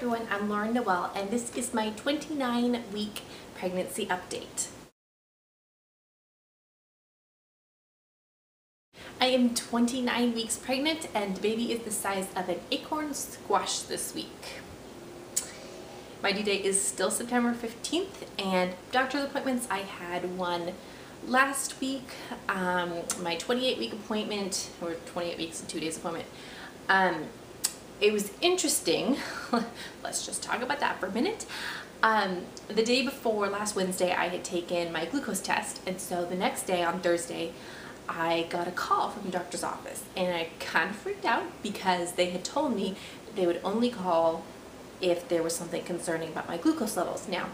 everyone, I'm Noelle and this is my 29-week pregnancy update. I am 29 weeks pregnant and baby is the size of an acorn squash this week. My due date is still September 15th and doctor's appointments, I had one last week, my 28-week appointment, or 28 weeks and 2 days appointment. It was interesting. Let's just talk about that for a minute. The day before, last Wednesday, I had taken my glucose test, and so the next day on Thursday I got a call from the doctor's office, and I kind of freaked out because they had told me they would only call if there was something concerning about my glucose levels. Now,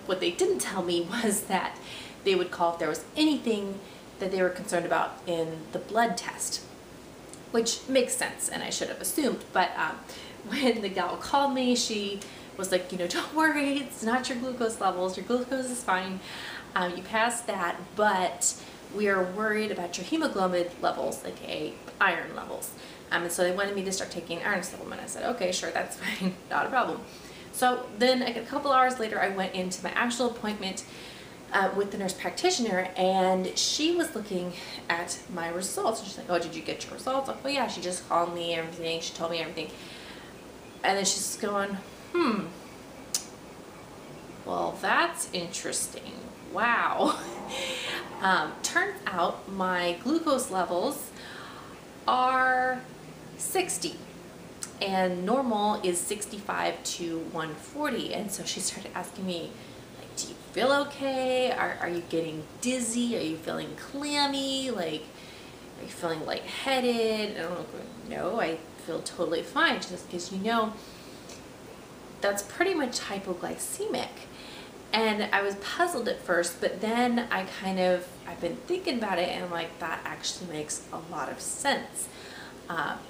what they didn't tell me was that they would call if there was anything that they were concerned about in the blood test, which makes sense and I should have assumed. But when the gal called me, she was like, you know, don't worry, it's not your glucose levels, your glucose is fine, you passed that, but we are worried about your hemoglobin levels, aka iron levels. And so they wanted me to start taking an iron supplement. I said, okay, sure, that's fine, not a problem. So then a couple hours later, I went into my actual appointment with the nurse practitioner, and she was looking at my results. And she's like, oh, did you get your results? I'm like, well, yeah, she just called me everything, she told me everything. And then she's going, well, that's interesting. Wow. Turns out my glucose levels are 60 and normal is 65 to 140. And so she started asking me, like, do you feel okay? Are you getting dizzy? Are you feeling clammy? Like, are you feeling lightheaded? And I'm like, no, I feel totally fine. She says, because you know, that's pretty much hypoglycemic. And I was puzzled at first, but then I've been thinking about it, and I'm like, that actually makes a lot of sense.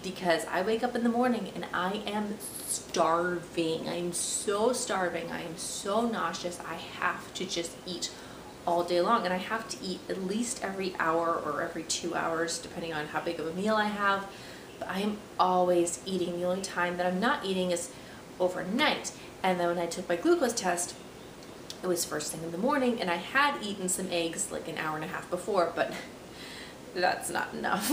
Because I wake up in the morning and I am starving. I'm so starving. I am so nauseous. I have to just eat all day long, and I have to eat at least every hour or every 2 hours, depending on how big of a meal I have. But I am always eating. The only time that I'm not eating is overnight. And then when I took my glucose test, it was first thing in the morning, and I had eaten some eggs like an hour and a half before, but that's not enough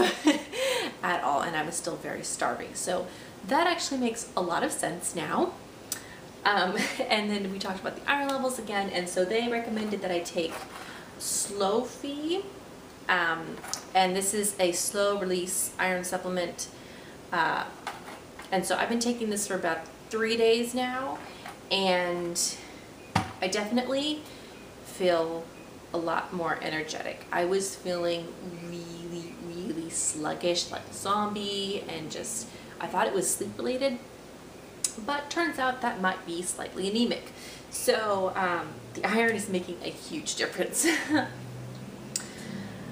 at all, and I was still very starving. So that actually makes a lot of sense now. And then we talked about the iron levels again, and so they recommended that I take Slow Fee, and this is a slow release iron supplement, and so I've been taking this for about 3 days now, and I definitely feel a lot more energetic. I was feeling really sluggish, like a zombie, and just, I thought it was sleep related, but turns out that might be slightly anemic. So the iron is making a huge difference. The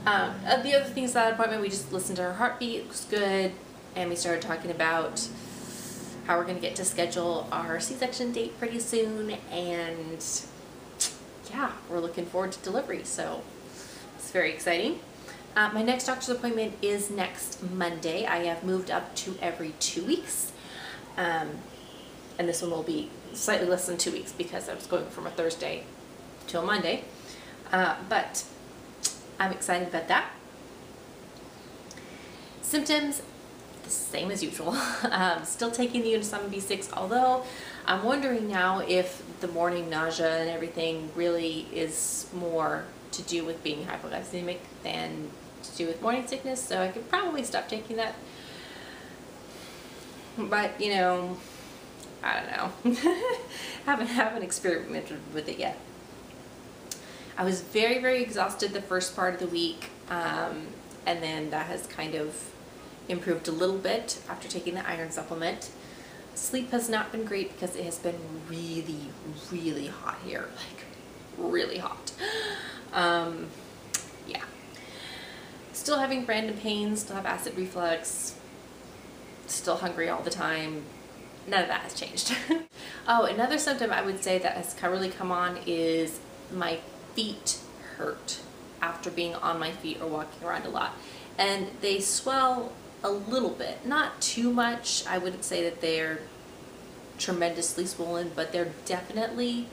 other things at that appointment, we just listened to her heartbeat, it was good, and we started talking about how we're gonna get to schedule our C-section date pretty soon, and yeah, we're looking forward to delivery, so it's very exciting. My next doctor's appointment is next Monday. I have moved up to every 2 weeks, and this one will be slightly less than 2 weeks because I was going from a Thursday to a Monday, but I'm excited about that. Symptoms, the same as usual. Still taking the Unisom B6, although I'm wondering now if the morning nausea and everything really is more to do with being hypoglycemic than to do with morning sickness, so I could probably stop taking that. But, you know, I don't know. haven't experimented with it yet. I was very exhausted the first part of the week, and then that has kind of improved a little bit after taking the iron supplement. Sleep has not been great because it has been really hot here, like really hot. Yeah. Still having random pains, still have acid reflux, still hungry all the time. None of that has changed. Oh, another symptom I would say that has really come on is my feet hurt after being on my feet or walking around a lot. And they swell a little bit, not too much. I wouldn't say that they're tremendously swollen, but they're definitely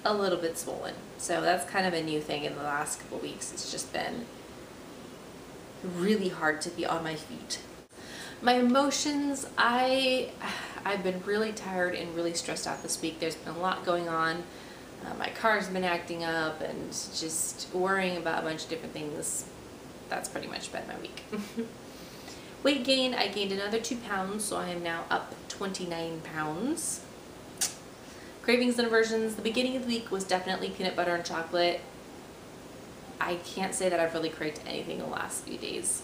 a little bit swollen. So that's kind of a new thing in the last couple weeks. It's just been really hard to be on my feet. My emotions, I've been really tired and really stressed out this week. There's been a lot going on. My car's been acting up and just worrying about a bunch of different things. That's pretty much been my week. Weight gain, I gained another 2 pounds, so I am now up 29 pounds. Cravings and aversions, the beginning of the week was definitely peanut butter and chocolate. I can't say that I've really craved anything the last few days.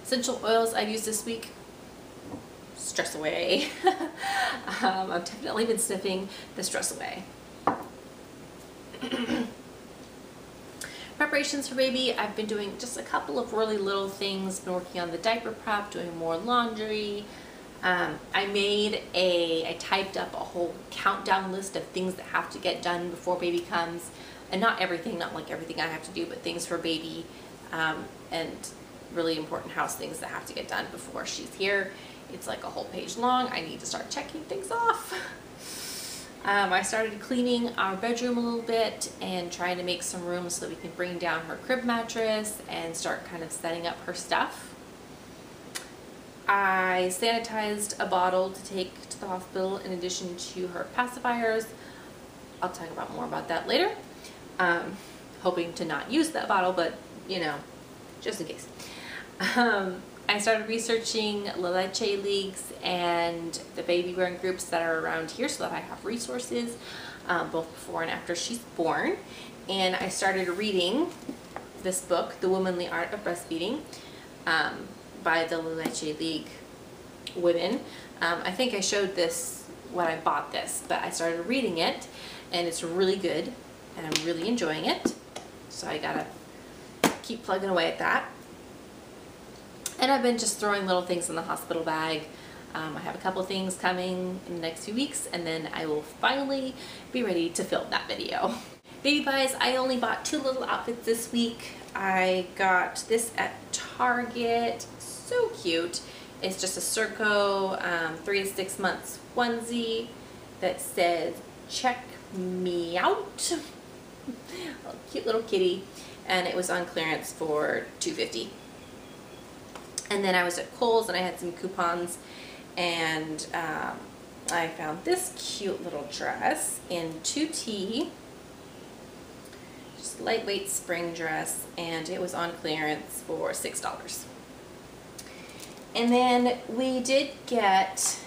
Essential oils I've used this week, stress away. I've definitely been sniffing the stress away. Preparations for baby, I've been doing just a couple of really little things. Been working on the diaper prep, doing more laundry. I typed up a whole countdown list of things that have to get done before baby comes. And not everything, not like everything I have to do, but things for baby, and really important house things that have to get done before she's here. It's like a whole page long. I need to start checking things off. I started cleaning our bedroom a little bit and trying to make some room so that we can bring down her crib mattress and start kind of setting up her stuff. I sanitized a bottle to take to the hospital in addition to her pacifiers. I'll talk about more about that later. Hoping to not use that bottle, but you know, just in case. I started researching La Leche Leagues and the baby wearing groups that are around here so that I have resources both before and after she's born. And I started reading this book, The Womanly Art of Breastfeeding, by the La Leche League women. I think I showed this when I bought this, but I started reading it and it's really good and I'm really enjoying it. So I gotta keep plugging away at that. And I've been just throwing little things in the hospital bag. I have a couple of things coming in the next few weeks and then I will finally be ready to film that video. Baby buys, I only bought 2 little outfits this week. I got this at Target, so cute. It's just a Circo 3 to 6 months onesie that says, "Check me out." A cute little kitty, and it was on clearance for $2.50. And then I was at Kohl's and I had some coupons, and I found this cute little dress in 2T, just lightweight spring dress, and it was on clearance for $6. And then we did get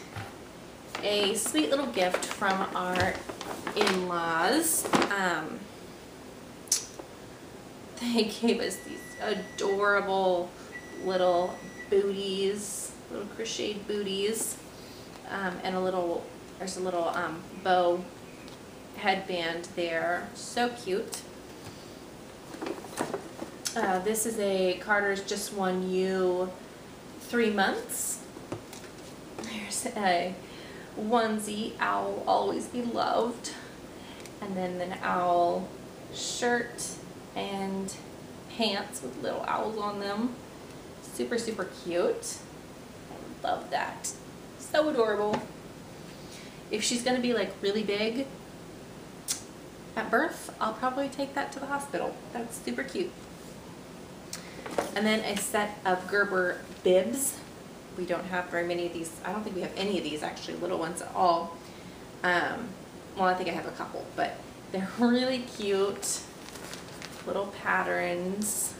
a sweet little gift from our in-laws. They gave us these adorable little booties, little crocheted booties, and there's a little bow headband there. So cute. This is a Carter's Just One You 3 months. There's a onesie, Owl Always Be Loved, and then an owl shirt and pants with little owls on them. Super, super cute. I love that. So adorable. If she's gonna be like really big at birth, I'll probably take that to the hospital. That's super cute. And then a set of Gerber bibs. We don't have very many of these. I don't think we have any of these actually, little ones at all. Well, I think I have a couple, but they're really cute. Little patterns.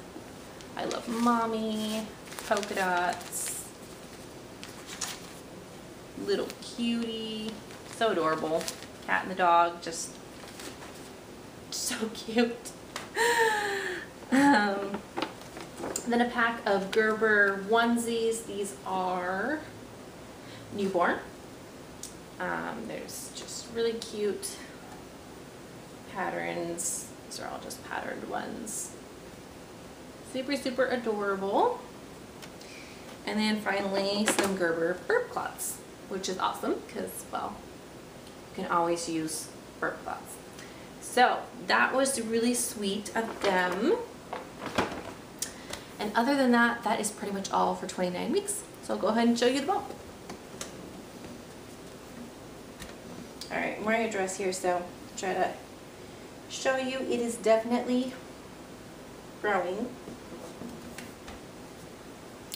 I love mommy. Polka dots. Little cutie. So adorable. Cat and the dog, just so cute. Then a pack of Gerber onesies. These are newborn. There's just really cute patterns. These are all just patterned ones. Super, super adorable. And then finally some Gerber burp cloths, which is awesome because, well, you can always use burp cloths. So that was really sweet of them. And other than that, that is pretty much all for 29 weeks. So I'll go ahead and show you the bump. I'm wearing a dress here, so I'll try to show you. It is definitely growing,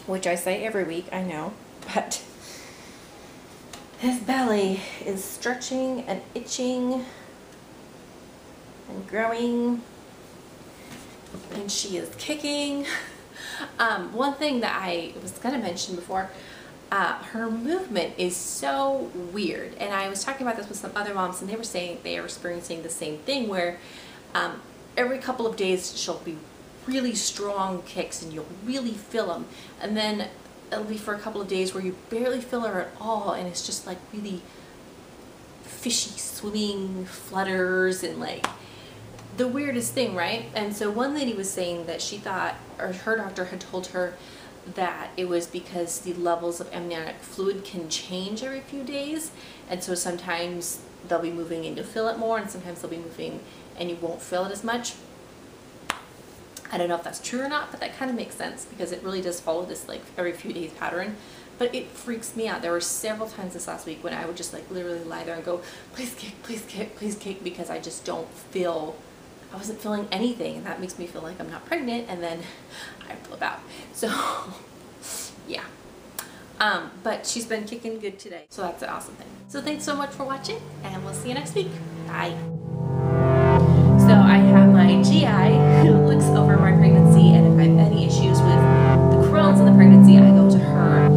which I say every week, I know, but his belly is stretching and itching and growing, and she is kicking. One thing that I was going to mention before, her movement is so weird, and I was talking about this with some other moms, and they were saying they are experiencing the same thing where every couple of days she'll be really strong kicks and you'll really feel them, and then it'll be for a couple of days where you barely feel her at all, and it's just like really fishy swimming flutters and like the weirdest thing, right? And so one lady was saying that she thought, or her doctor had told her, that it was because the levels of amniotic fluid can change every few days, and so sometimes they'll be moving and you'll feel it more, and sometimes they'll be moving and you won't feel it as much. I don't know if that's true or not, but that kind of makes sense because it really does follow this like every few days pattern. But it freaks me out. There were several times this last week when I would just like literally lie there and go, please kick, please kick, please kick, because I just don't feel, I wasn't feeling anything, and that makes me feel like I'm not pregnant, and then I flip out. So yeah, but she's been kicking good today, so that's an awesome thing. So thanks so much for watching, and we'll see you next week. Bye. So I have my GI who looks over my pregnancy, and if I have any issues with the Crohn's in the pregnancy, I go to her.